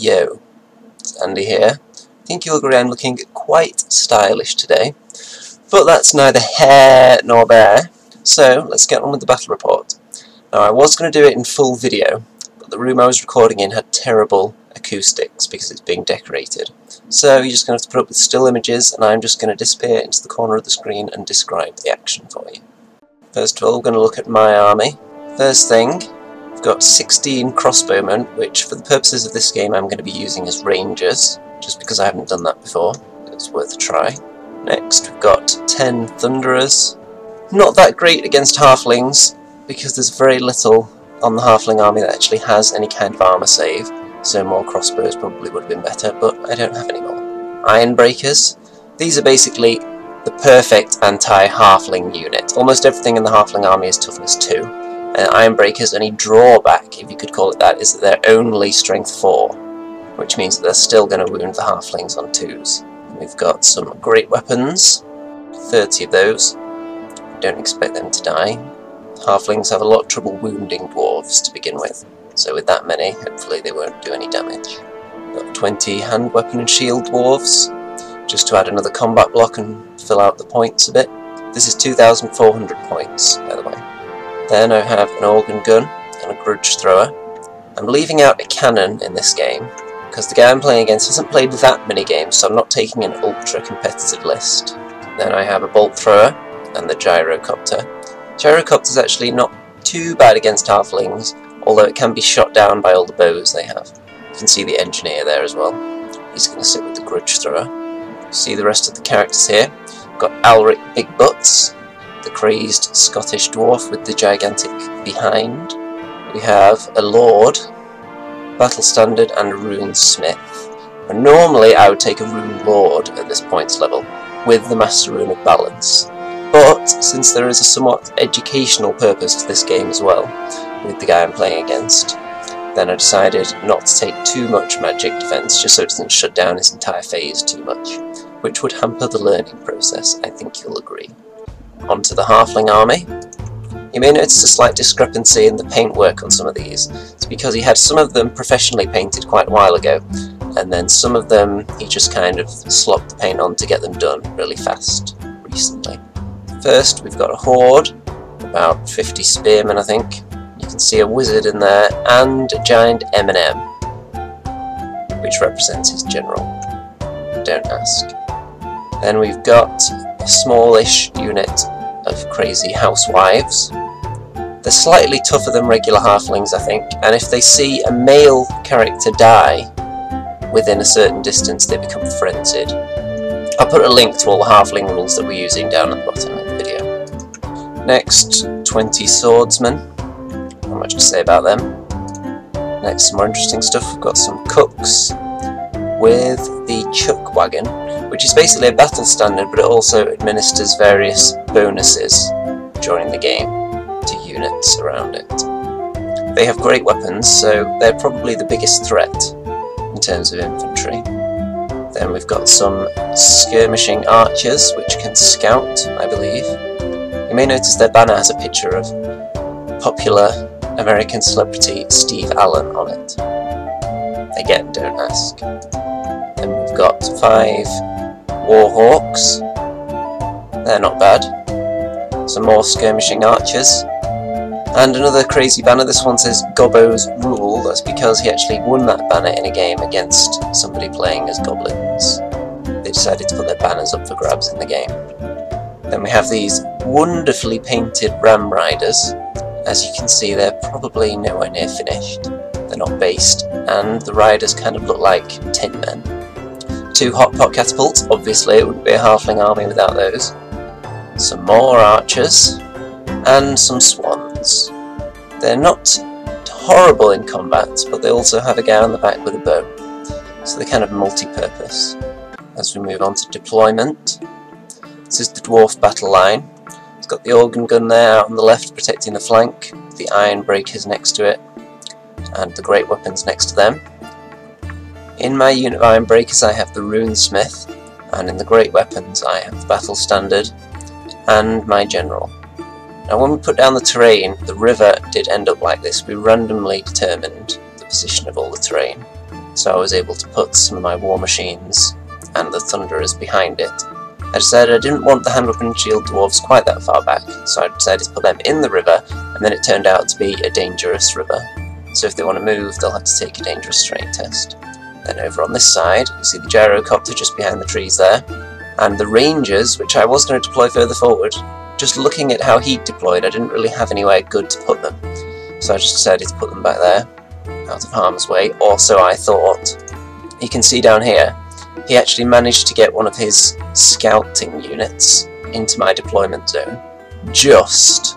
Yo, it's Andy here. I think you'll agree I'm looking quite stylish today, but that's neither here nor there, so let's get on with the battle report. Now I was going to do it in full video, but the room I was recording in had terrible acoustics because it's being decorated. So you're just going to have to put up with still images, and I'm just going to disappear into the corner of the screen and describe the action for you. First of all, we're going to look at my army. First thing, I've got 16 crossbowmen, which for the purposes of this game I'm going to be using as rangers, just because I haven't done that before. It's worth a try. Next, we've got 10 thunderers. Not that great against halflings, because there's very little on the halfling army that actually has any kind of armour save, so more crossbows probably would have been better, but I don't have any more. Ironbreakers. These are basically the perfect anti-halfling unit. Almost everything in the halfling army is toughness 2. And Ironbreakers' only drawback, if you could call it that, is that they're only strength 4, which means that they're still going to wound the halflings on 2s. And we've got some great weapons, 30 of those. Don't expect them to die. Halflings have a lot of trouble wounding dwarves to begin with, so with that many, hopefully they won't do any damage. Got 20 hand weapon and shield dwarves, just to add another combat block and fill out the points a bit. This is 2,400 points, by the way. Then I have an organ gun and a grudge thrower. I'm leaving out a cannon in this game, because the guy I'm playing against hasn't played that many games, so I'm not taking an ultra competitive list. Then I have a bolt thrower and the gyrocopter. Gyrocopter's actually not too bad against halflings, although it can be shot down by all the bows they have. You can see the engineer there as well. He's going to sit with the grudge thrower. See the rest of the characters here. We've got Alric Big Butts, the crazed Scottish dwarf with the gigantic behind. We have a lord, battle standard, and a rune smith. And normally I would take a rune lord at this points level, with the master rune of balance. But since there is a somewhat educational purpose to this game as well, with the guy I'm playing against, then I decided not to take too much magic defense, just so it doesn't shut down his entire phase too much, which would hamper the learning process, I think you'll agree. Onto the halfling army. You may notice a slight discrepancy in the paintwork on some of these. It's because he had some of them professionally painted quite a while ago, and then some of them he just kind of slopped the paint on to get them done really fast recently. First, we've got a horde, about 50 spearmen I think. You can see a wizard in there, and a giant M&M, which represents his general. Don't ask. Then we've got a smallish unit of crazy housewives. They're slightly tougher than regular halflings, I think, and if they see a male character die within a certain distance, they become frenzied. I'll put a link to all the halfling rules that we're using down at the bottom of the video. Next, 20 swordsmen. Not much to say about them. Next, some more interesting stuff. We've got some cooks with the chuck wagon, which is basically a battle standard, but it also administers various bonuses during the game to units around it. They have great weapons, so they're probably the biggest threat in terms of infantry. Then we've got some skirmishing archers, which can scout, I believe. You may notice their banner has a picture of popular American celebrity Steve Allen on it. Again, don't ask. Then we've got 5 warhawks. They're not bad. Some more skirmishing archers. And another crazy banner. This one says Gobbo's Rule. That's because he actually won that banner in a game against somebody playing as goblins. They decided to put their banners up for grabs in the game. Then we have these wonderfully painted ram riders. As you can see, they're probably nowhere near finished. They're not based, and the riders kind of look like tin men. 2 hot pot catapults. Obviously it wouldn't be a halfling army without those. Some more archers, and some swans. They're not horrible in combat, but they also have a guy on the back with a bow, so they're kind of multi-purpose. As we move on to deployment, this is the dwarf battle line. It's got the organ gun there out on the left protecting the flank, the iron breakers next to it, and the great weapons next to them. In my unit of iron breakers I have the rune smith, and in the great weapons I have the battle standard and my general. Now when we put down the terrain, the river did end up like this. We randomly determined the position of all the terrain. so I was able to put some of my war machines and the thunderers behind it. I decided I didn't want the hand weapon and shield dwarves quite that far back, so I decided to put them in the river, and then it turned out to be a dangerous river. So if they want to move, they'll have to take a dangerous terrain test. Then over on this side, you see the gyrocopter just behind the trees there, and the rangers, which I was going to deploy further forward. Just looking at how he deployed, I didn't really have anywhere good to put them, so I just decided to put them back there, out of harm's way, or so I thought. You can see down here, he actually managed to get one of his scouting units into my deployment zone. Just.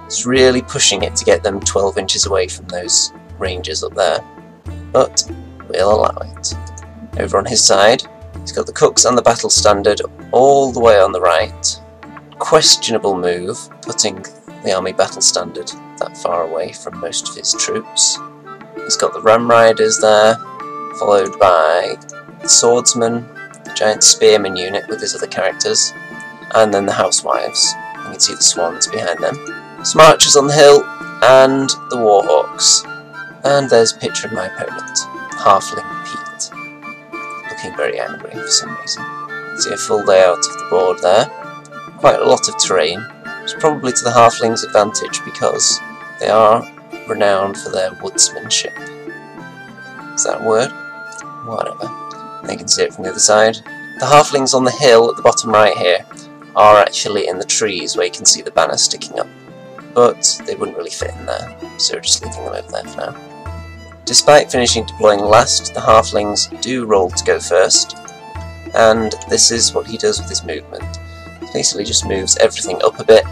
It's really pushing it to get them 12 inches away from those rangers up there. But we'll allow it. Over on his side, he's got the cooks and the battle standard all the way on the right. Questionable move, putting the army battle standard that far away from most of his troops. He's got the ram riders there, followed by the swordsman, the giant spearman unit with his other characters, and then the housewives. You can see the swans behind them. Some archers on the hill, and the warhawks. And there's a picture of my opponent, Halfling Pete, looking very angry for some reason. See a full layout of the board there. Quite a lot of terrain. It's probably to the Halflings' advantage because they are renowned for their woodsmanship. Is that a word? Whatever. You can see it from the other side. The Halflings on the hill at the bottom right here are actually in the trees where you can see the banner sticking up. But they wouldn't really fit in there, so we're just leaving them over there for now. Despite finishing deploying last, the Halflings do roll to go first, and this is what he does with his movement. He basically just moves everything up a bit.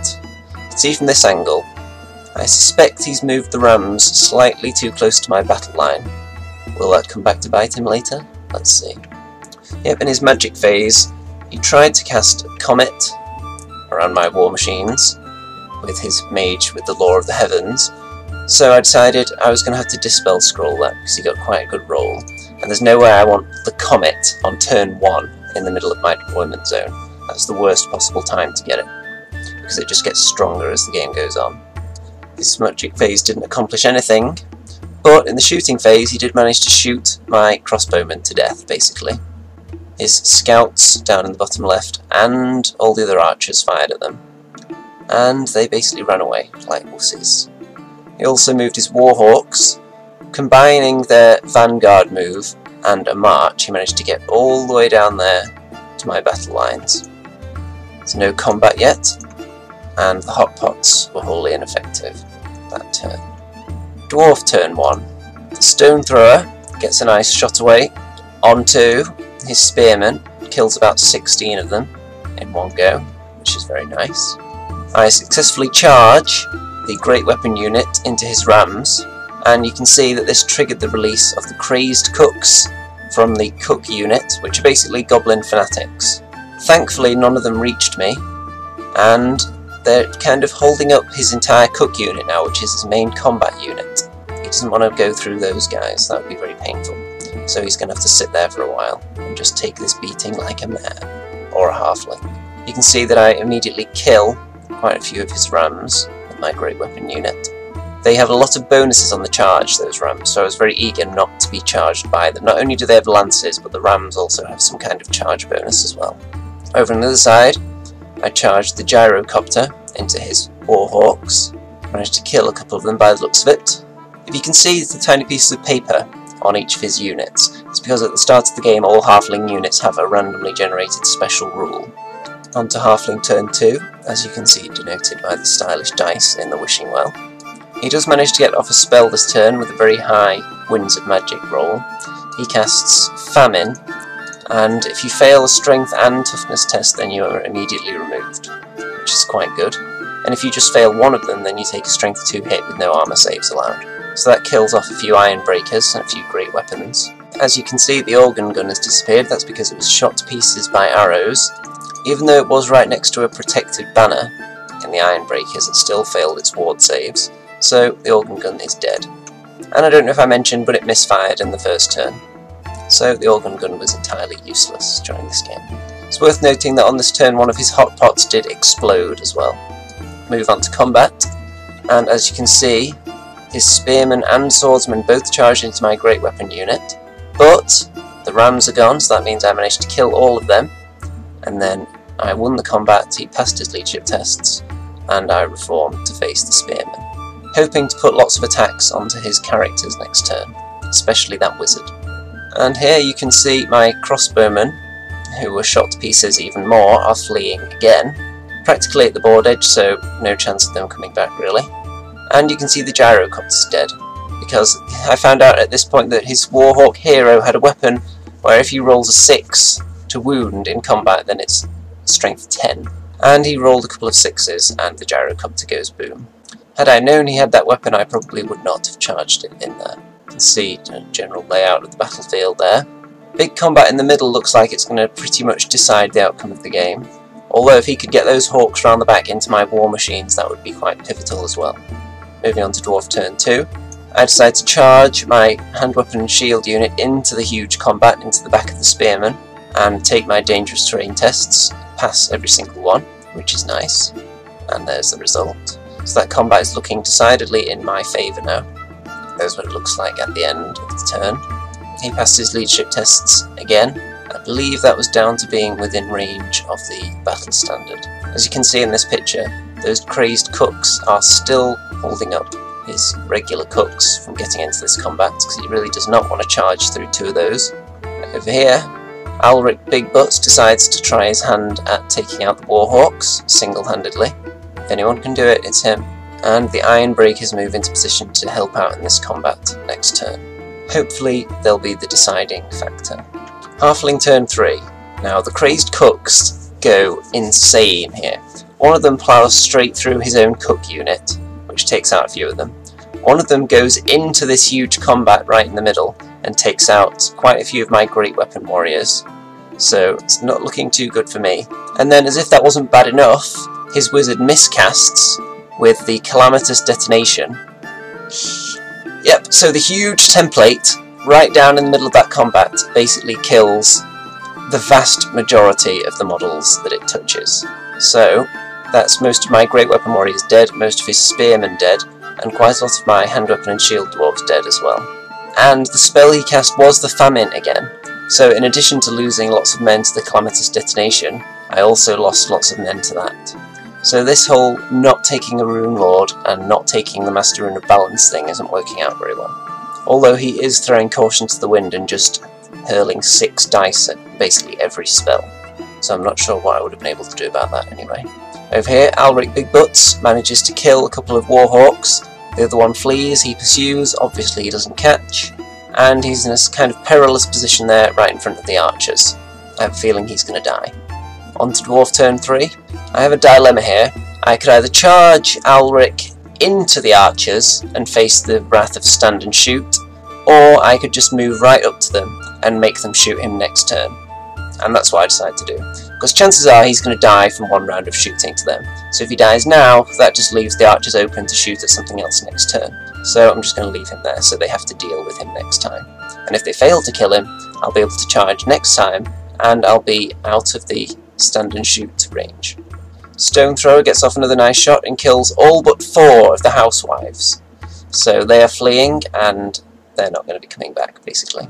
You can see from this angle, I suspect he's moved the rams slightly too close to my battle line. Will that come back to bite him later? Let's see. Yep, in his magic phase, he tried to cast a comet around my war machines with his mage with the Law of the Heavens, so I decided I was going to have to dispel scroll that because he got quite a good roll, and there's no way I want the comet on turn 1 in the middle of my deployment zone. That's the worst possible time to get it, because it just gets stronger as the game goes on. His magic phase didn't accomplish anything, but in the shooting phase he did manage to shoot my crossbowmen to death, basically. His scouts down in the bottom left and all the other archers fired at them, and they basically ran away like wussies. He also moved his warhawks, combining their vanguard move and a march. He managed to get all the way down there to my battle lines. There's no combat yet, and the hot pots were wholly ineffective that turn. Dwarf turn 1. The stone thrower gets a nice shot away onto his spearmen, kills about 16 of them in one go, which is very nice. I successfully charge the great weapon unit into his rams, and you can see that this triggered the release of the crazed cooks from the cook unit, which are basically goblin fanatics. Thankfully none of them reached me, and they're kind of holding up his entire cook unit now, which is his main combat unit. He doesn't want to go through those guys, that would be very painful. So he's going to have to sit there for a while and just take this beating like a man, or a halfling. You can see that I immediately kill quite a few of his rams with my great weapon unit. They have a lot of bonuses on the charge, those rams, so I was very eager not to be charged by them. Not only do they have lances, but the rams also have some kind of charge bonus as well. Over on the other side, I charged the gyrocopter into his warhawks. Managed to kill a couple of them by the looks of it. If you can see the tiny pieces of paper on each of his units, it's because at the start of the game all halfling units have a randomly generated special rule. On to halfling turn 2, as you can see denoted by the stylish dice in the wishing well. He does manage to get off a spell this turn with a very high Winds of Magic roll. He casts Famine, and if you fail a Strength and Toughness test then you are immediately removed, which is quite good. And if you just fail one of them then you take a Strength 2 hit with no armour saves allowed. So that kills off a few Iron Breakers and a few great weapons. As you can see, the organ gun has disappeared. That's because it was shot to pieces by arrows. Even though it was right next to a protected banner in the Iron Breakers, it still failed its ward saves. So the organ gun is dead. And I don't know if I mentioned, but it misfired in the first turn. So the organ gun was entirely useless during this game. It's worth noting that on this turn one of his hot pots did explode as well. Move on to combat, and as you can see, his spearmen and swordsmen both charged into my great weapon unit. but the rams are gone, so that means I managed to kill all of them, and then I won the combat. He passed his leadership tests, and I reformed to face the spearmen, hoping to put lots of attacks onto his characters next turn, especially that wizard. And here you can see my crossbowmen, who were shot to pieces even more, are fleeing again, practically at the board edge, so no chance of them coming back really. And you can see the gyrocopter's dead, because I found out at this point that his Warhawk hero had a weapon where if he rolls a 6 to wound in combat, then it's strength 10. And he rolled a couple of 6s, and the gyrocopter goes boom. Had I known he had that weapon, I probably would not have charged it in there. You can see the general layout of the battlefield there. Big combat in the middle looks like it's going to pretty much decide the outcome of the game. Although if he could get those hawks round the back into my war machines, that would be quite pivotal as well. Moving on to Dwarf turn 2. I decide to charge my hand weapon and shield unit into the huge combat, into the back of the spearmen, and take my dangerous terrain tests, pass every single one, which is nice. And there's the result. So that combat is looking decidedly in my favour now. There's what it looks like at the end of the turn. He passed his leadership tests again. I believe that was down to being within range of the battle standard. As you can see in this picture, those crazed cooks are still holding up his regular cooks from getting into this combat, because he really does not want to charge through 2 of those. Over here, Alric Big Butts decides to try his hand at taking out the Warhawks single-handedly. If anyone can do it, it's him. And the Ironbreakers move into position to help out in this combat next turn. Hopefully they'll be the deciding factor. Halfling turn 3. Now the crazed cooks go insane here. One of them plows straight through his own cook unit, which takes out a few of them. One of them goes into this huge combat right in the middle and takes out quite a few of my great weapon warriors. So it's not looking too good for me. And then, as if that wasn't bad enough, his wizard miscasts with the calamitous detonation. Yep, so the huge template right down in the middle of that combat basically kills the vast majority of the models that it touches. So that's most of my great weapon warriors dead, most of his spearmen dead, and quite a lot of my hand weapon and shield dwarves dead as well. And the spell he cast was the famine again. So in addition to losing lots of men to the calamitous detonation, I also lost lots of men to that. So this whole not taking a Rune Lord and not taking the Master Rune of Balance thing isn't working out very well. Although he is throwing caution to the wind and just hurling 6 dice at basically every spell. So I'm not sure what I would have been able to do about that anyway. Over here, Alric Big Butts manages to kill a couple of Warhawks. The other one flees, he pursues, obviously he doesn't catch. And he's in a kind of perilous position there right in front of the archers. I have a feeling he's going to die. On to Dwarf turn 3. I have a dilemma here. I could either charge Alric into the archers and face the wrath of stand and shoot, or I could just move right up to them and make them shoot him next turn. And that's what I decided to do, because chances are he's going to die from 1 round of shooting to them. So if he dies now, that just leaves the archers open to shoot at something else next turn. So I'm just going to leave him there so they have to deal with him next time. And if they fail to kill him, I'll be able to charge next time, and I'll be out of the stand and shoot range. Stone Thrower gets off another nice shot and kills all but 4 of the housewives. So they are fleeing, and they're not going to be coming back, basically.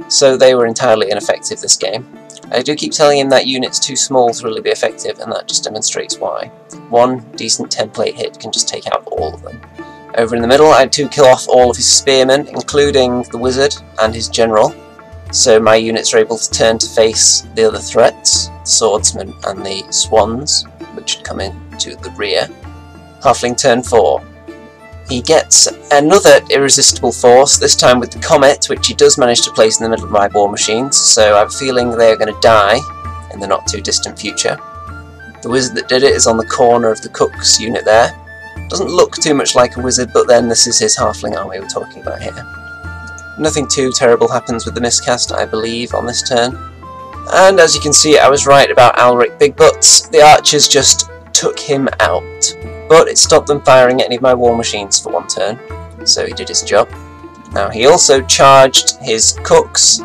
So they were entirely ineffective this game. I do keep telling him that unit's too small to really be effective, and that just demonstrates why. 1 decent template hit can just take out all of them. Over in the middle, I had to kill off all of his spearmen, including the wizard and his general. So my units are able to turn to face the other threats, the swordsmen and the swans, which should come into the rear. Halfling turn 4. He gets another irresistible force, this time with the comet, which he does manage to place in the middle of my war machines, so I have a feeling they are going to die in the not too distant future. The wizard that did it is on the corner of the cook's unit there. Doesn't look too much like a wizard, but then this is his halfling army we're talking about here. Nothing too terrible happens with the miscast, I believe, on this turn. And as you can see, I was right about Alric Big Butts. The archers just took him out. But it stopped them firing at any of my war machines for 1 turn, so he did his job. Now he also charged his cooks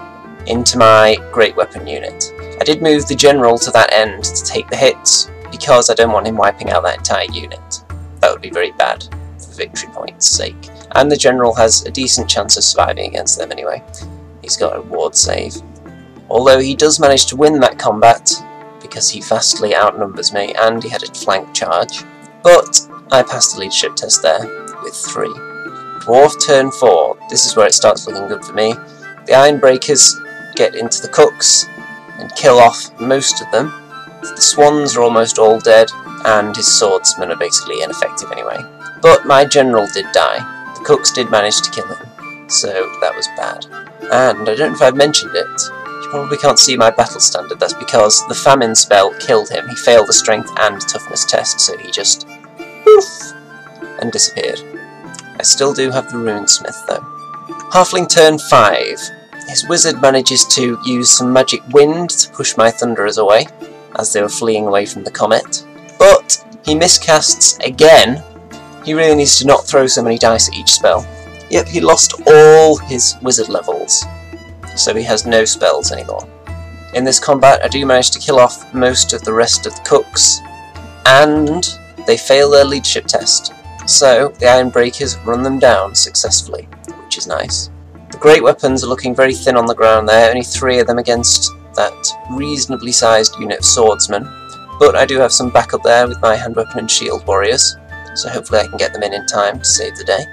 into my great weapon unit. I did move the general to that end to take the hits, because I don't want him wiping out that entire unit. That would be very bad for victory points' sake. And the general has a decent chance of surviving against them anyway. he's got a ward save. Although he does manage to win that combat, because he vastly outnumbers me, and he had a flank charge. But I passed the leadership test there, with 3. Dwarf turn 4, this is where it starts looking good for me. The Ironbreakers get into the cooks, and kill off most of them. The swans are almost all dead, and his swordsmen are basically ineffective anyway. But my general did die. The cooks did manage to kill him, so that was bad. And I don't know if I've mentioned it, you probably can't see my battle standard. That's because the famine spell killed him. He failed the strength and toughness test, so he just poof and disappeared. I still do have the runesmith though. Halfling turn 5. His wizard manages to use some magic wind to push my thunderers away as they were fleeing away from the comet. But he miscasts again. He really needs to not throw so many dice at each spell. Yep, he lost all his wizard levels, so he has no spells anymore. In this combat I do manage to kill off most of the rest of the cooks, and they fail their leadership test, so the Ironbreakers run them down successfully, which is nice. The great weapons are looking very thin on the ground there, only 3 of them against that reasonably sized unit of swordsmen, but I do have some backup there with my hand weapon and shield warriors, so hopefully I can get them in time to save the day.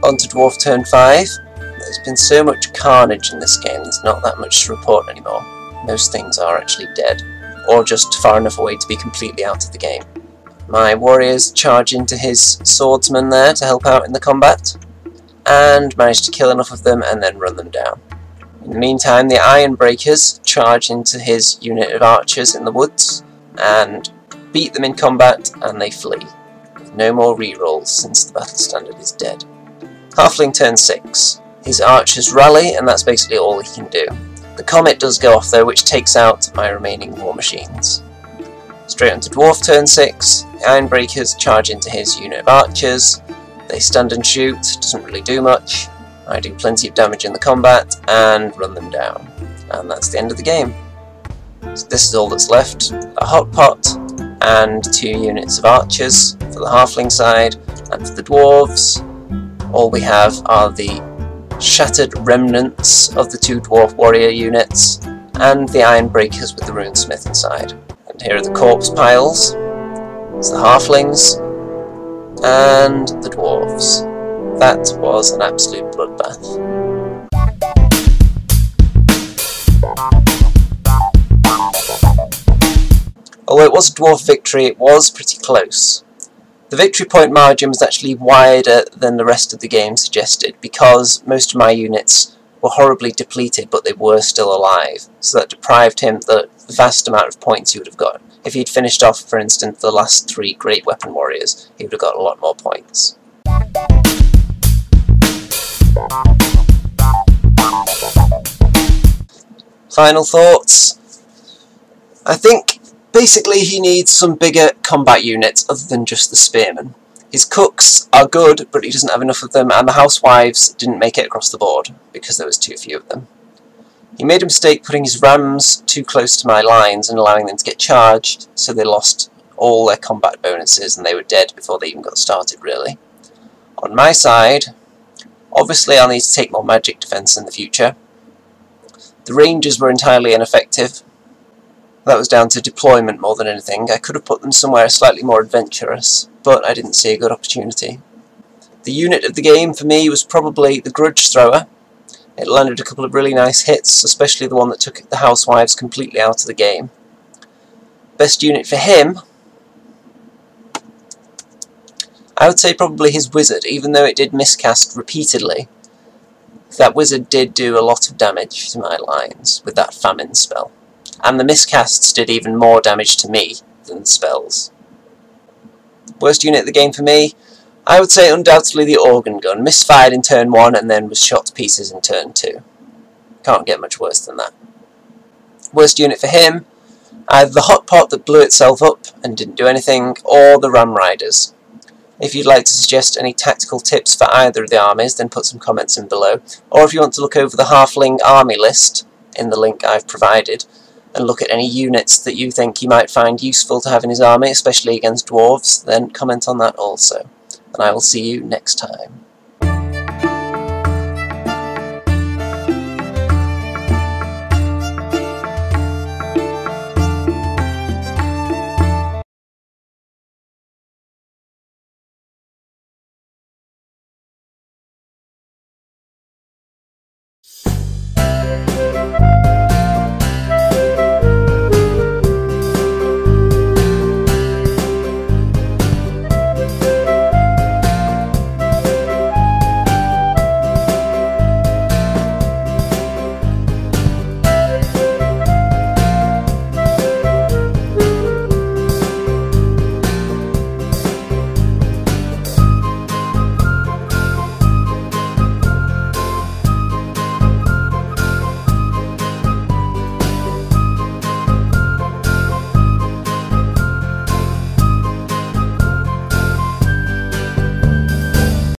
On to Dwarf turn 5. There's been so much carnage in this game, there's not that much to report anymore. Most things are actually dead, or just far enough away to be completely out of the game. My warriors charge into his swordsmen there to help out in the combat, and manage to kill enough of them and then run them down. In the meantime, the Ironbreakers charge into his unit of archers in the woods, and beat them in combat, and they flee. With no more rerolls since the battle standard is dead. Halfling turn 6. His archers rally, and that's basically all he can do. The comet does go off though, which takes out my remaining war machines. Straight on to Dwarf turn 6. The Ironbreakers charge into his unit of archers. They stand and shoot, doesn't really do much. I do plenty of damage in the combat, and run them down. And that's the end of the game. So this is all that's left. A hot pot, and 2 units of archers for the Halfling side, and for the Dwarves, all we have are the shattered remnants of the 2 Dwarf warrior units, and the Ironbreakers with the runesmith inside. And here are the corpse piles. It's the Halflings, and the Dwarves. That was an absolute bloodbath. Although it was a Dwarf victory, it was pretty close. The victory point margin was actually wider than the rest of the game suggested, because most of my units were horribly depleted, but they were still alive, so that deprived him the vast amount of points he would have got. If he'd finished off, for instance, the last 3 great weapon warriors, he would have got a lot more points. Final thoughts. I think basically he needs some bigger combat units other than just the spearmen. His cooks are good, but he doesn't have enough of them, and the housewives didn't make it across the board because there was too few of them. He made a mistake putting his rams too close to my lines and allowing them to get charged, so they lost all their combat bonuses and they were dead before they even got started, really. On my side, obviously I'll need to take more magic defense in the future. The rangers were entirely ineffective. That was down to deployment more than anything. I could have put them somewhere slightly more adventurous, but I didn't see a good opportunity. The unit of the game for me was probably the Grudge Thrower. It landed a couple of really nice hits, especially the one that took the housewives completely out of the game. Best unit for him, I would say probably his wizard, even though it did miscast repeatedly. That wizard did do a lot of damage to my lines with that famine spell. And the miscasts did even more damage to me than the spells. Worst unit of the game for me, I would say undoubtedly the organ gun. Misfired in turn 1 and then was shot to pieces in turn 2. Can't get much worse than that. Worst unit for him, either the hot pot that blew itself up and didn't do anything, or the ram riders. If you'd like to suggest any tactical tips for either of the armies, then put some comments in below. Or if you want to look over the Halfling army list in the link I've provided, and look at any units that you think he might find useful to have in his army, especially against dwarves, then comment on that also. And I will see you next time.